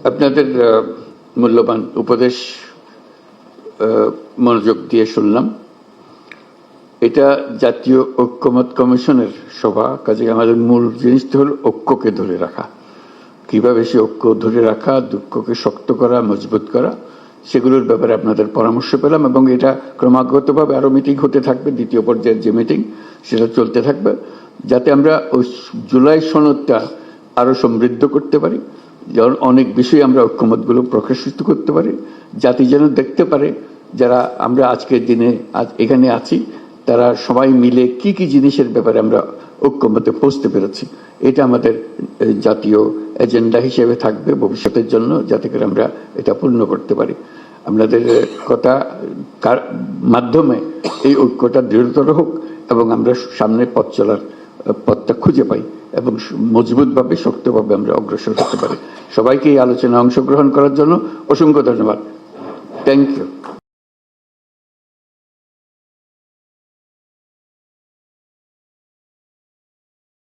আপনাদের মূল্যবান উপদেশ মনোযোগ দিয়ে শুনলাম। এটা জাতীয় ঐক্যমত কমিশনের সভা, কাজে আমাদের মূল জিনিসটা হলো ঐক্যকে ধরে রাখা। কিভাবে সে ঐক্য ধরে রাখা, দুঃখকে শক্ত করা, মজবুত করা, সেগুলোর ব্যাপারে আপনাদের পরামর্শ পেলাম এবং এটা ক্রমাগতভাবে আরো মিটিং হতে থাকবে। দ্বিতীয় পর্যায়ের যে মিটিং সেটা চলতে থাকবে, যাতে আমরা ওই জুলাই সনদটা আরো সমৃদ্ধ করতে পারি, যেমন অনেক বিষয় আমরা ঐক্যমতগুলো প্রকাশিত করতে পারি, জাতি যেন দেখতে পারে যারা আমরা আজকের দিনে এখানে আছি তারা সবাই মিলে কি কি জিনিসের ব্যাপারে আমরা ঐক্যমতে পৌঁছতে পেরেছি। এটা আমাদের জাতীয় এজেন্ডা হিসেবে থাকবে ভবিষ্যতের জন্য, যাতে করে আমরা এটা পূর্ণ করতে পারি। আপনাদের কথা মাধ্যমে এই ঐক্যটা দৃঢ়তর হোক এবং আমরা সামনে পথ চলার পথটা খুঁজে পাই এবং মজবুতভাবে শক্তভাবে আমরা অগ্রসর হতে পারি। সবাইকে এই আলোচনায় অংশগ্রহণ করার জন্য অসংখ্য ধন্যবাদ। Thank you.